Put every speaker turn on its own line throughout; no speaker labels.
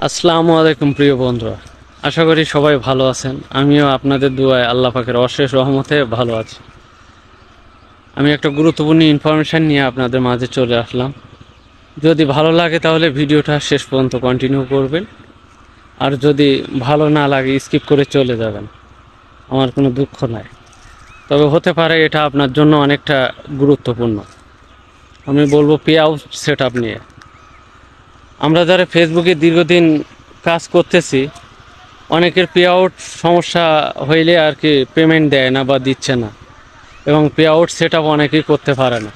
আসসালামু আলাইকুম প্রিয় বন্ধুরা, আশা করি সবাই ভালো আছেন। আমিও আপনাদের দুয়ায় আল্লাহ পাকের অশেষ রহমতে ভালো আছি। আমি একটা গুরুত্বপূর্ণ ইনফরমেশান নিয়ে আপনাদের মাঝে চলে আসলাম। যদি ভালো লাগে তাহলে ভিডিওটা শেষ পর্যন্ত কন্টিনিউ করবেন, আর যদি ভালো না লাগে স্কিপ করে চলে যাবেন, আমার কোনো দুঃখ নাই। তবে হতে পারে এটা আপনার জন্য অনেকটা গুরুত্বপূর্ণ। আমি বলবো পে আউট সেট আপ নিয়ে। আমরা যারা ফেসবুকে দীর্ঘদিন কাজ করতেছি, অনেকের পে আউট সমস্যা হইলে আর কি পেমেন্ট দেয় না বা দিচ্ছে না, এবং পে আউট সেট আপ অনেকেই করতে পারে না।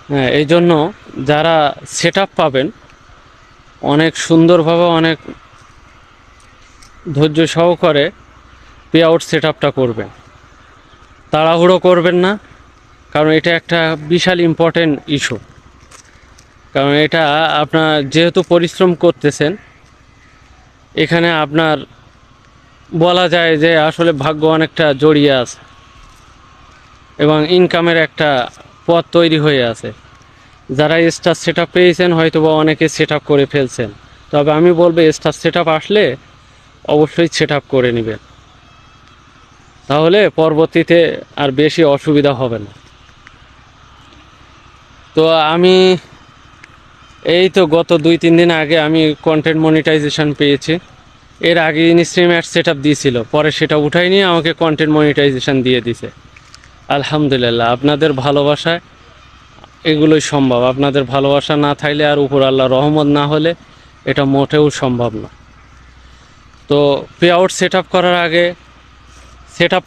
হ্যাঁ, এই জন্য যারা সেট আপ পাবেন অনেক সুন্দরভাবে, অনেক ধৈর্য সহকারে পে আউট সেট আপটা করবেন। তাড়াহুড়ো করবেন না, কারণ এটা একটা বিশাল ইম্পর্টেন্ট ইস্যু। কারণ এটা আপনার যেহেতু পরিশ্রম করতেছেন, এখানে আপনার বলা যায় যে আসলে ভাগ্য অনেকটা জড়িয়ে আছে এবং ইনকামের একটা পথ তৈরি হয়ে আছে। যারা স্টার সেট আপ পেয়েছেন হয়তো বা অনেকে সেট আপ করে ফেলছেন, তবে আমি বলবো স্টার সেট আপ আসলে অবশ্যই সেট আপ করে নেবেন, তাহলে পরবর্তীতে আর বেশি অসুবিধা হবে না। তো আমি এই তো গত 2-3 দিন আগে আমি কন্টেন্ট মনিটাইজেশন পেয়েছি। এর আগে ইনস্ট্রিম অ্যাড সেট আপ দিয়েছিল, পরে সেটা উঠাই নিয়ে আমাকে কন্টেন্ট মনিটাইজেশন দিয়ে দিছে। আলহামদুলিল্লাহ, আপনাদের ভালোবাসায় এগুলোই সম্ভব। আপনাদের ভালোবাসা না থাকলে আর উপর আল্লাহ রহমত না হলে এটা মোটেও সম্ভব না। তো পে আউট সেট আপ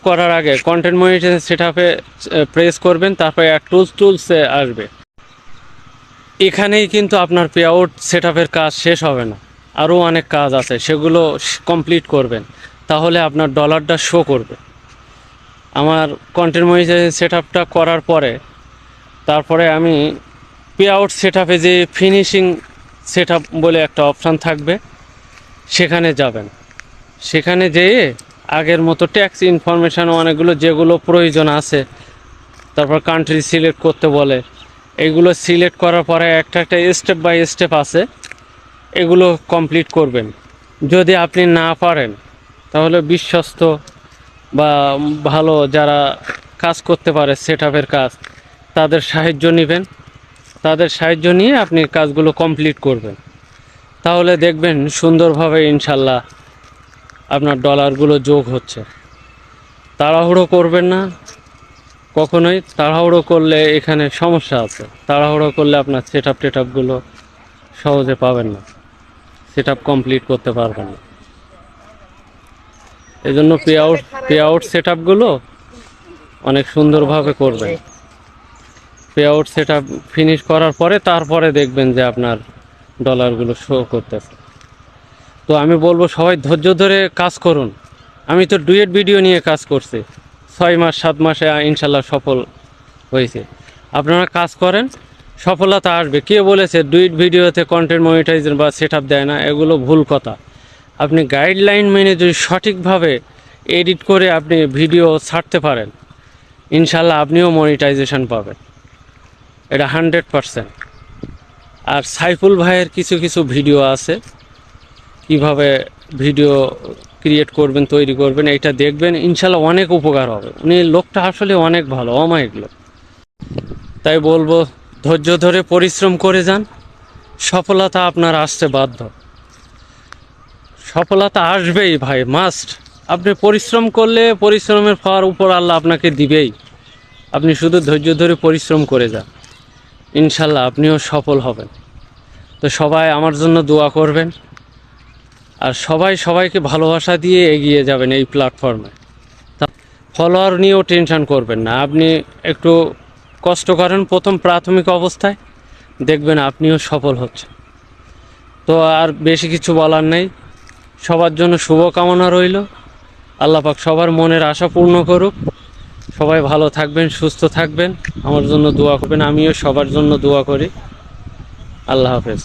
করার আগে কন্টেন্ট মনিটাইজেশন সেট আপে প্রেস করবেন, তারপরে এক টুলসে আসবে। এখানেই কিন্তু আপনার পে আউট সেট আপের কাজ শেষ হবে না, আরও অনেক কাজ আছে, সেগুলো কমপ্লিট করবেন, তাহলে আপনার ডলারটা শো করবে। আমার কন্টেন্ট মনিটাইজেশন সেট আপটা করার পরে তারপরে আমি পে আউট সেট আপে যে ফিনিশিং সেট আপ বলে একটা অপশান থাকবে, সেখানে যাবেন। সেখানে যেয়ে আগের মতো ট্যাক্স ইনফরমেশান অনেকগুলো যেগুলো প্রয়োজন আছে, তারপর কান্ট্রি সিলেক্ট করতে বলে, এগুলো সিলেক্ট করার পরে একটা স্টেপ বাই স্টেপ আছে, এগুলো কমপ্লিট করবেন। যদি আপনি না পারেন তাহলে বিশ্বস্ত বা ভালো যারা কাজ করতে পারে সেট আপের কাজ, তাদের সাহায্য নেবেন। তাদের সাহায্য নিয়ে আপনি কাজগুলো কমপ্লিট করবেন, তাহলে দেখবেন সুন্দরভাবে ইনশাল্লাহ আপনার ডলারগুলো যোগ হচ্ছে। তাড়াহুড়ো করবেন না কখনোই। তাড়াহুড়ো করলে এখানে সমস্যা আছে। তাড়াহুড়ো করলে আপনার সেট আপগুলো সহজে পাবেন না, সেট আপ কমপ্লিট করতে পারবেন না। এই জন্য পে আউট সেট আপগুলো অনেক সুন্দরভাবে করবেন। Pay out set up finish করার পরে তারপরে দেখবেন যে আপনার ডলারগুলো শো করতেছে। তো আমি বলবো সবাই ধৈর্য ধরে কাজ করুন। আমি তো ডুয়েট ভিডিও নিয়ে কাজ করছি, 6-7 মাসে ইনশাল্লাহ সফল হয়েছে। আপনারা কাজ করেন, সফলতা আসবে। কে বলেছে ডুয়েট ভিডিওতে কন্টেন্ট মনিটাইজেশন বা সেট আপ দেয় না? এগুলো ভুল কথা। আপনি গাইডলাইন মেনে যদি সঠিকভাবে এডিট করে আপনি ভিডিও ছাড়তে পারেন, ইনশাল্লাহ আপনিও মনিটাইজেশন পাবেন, এটা 100%। আর সাইফুল ভাইয়ের কিছু কিছু ভিডিও আছে, কিভাবে ভিডিও ক্রিয়েট করবেন, তৈরি করবেন, এইটা দেখবেন, ইনশাল্লাহ অনেক উপকার হবে। উনি লোকটা আসলে অনেক ভালো, অমায়িক লোক। তাই বলবো ধৈর্য ধরে পরিশ্রম করে যান, সফলতা আপনার আসতে বাধ্য। সফলতা আসবেই ভাই, মাস্ট। আপনি পরিশ্রম করলে পরিশ্রমের ফল উপর আল্লাহ আপনাকে দিবেই। আপনি শুধু ধৈর্য ধরে পরিশ্রম করে যান, ইনশাল্লাহ আপনিও সফল হবেন। তো সবাই আমার জন্য দোয়া করবেন, আর সবাই সবাইকে ভালোবাসা দিয়ে এগিয়ে যাবেন এই প্ল্যাটফর্মে। ফলোয়ার নিয়েও টেনশন করবেন না, আপনি একটু কষ্ট করেন প্রথম প্রাথমিক অবস্থায়, দেখবেন আপনিও সফল হচ্ছেন। তো আর বেশি কিছু বলার নেই। সবার জন্য শুভকামনা রইল। আল্লাহ পাক সবার মনের আশা পূর্ণ করুক। সবাই ভালো থাকবেন, সুস্থ থাকবেন, আমার জন্য দোয়া করবেন। আমিও সবার জন্য দোয়া করি। আল্লাহ হাফেজ।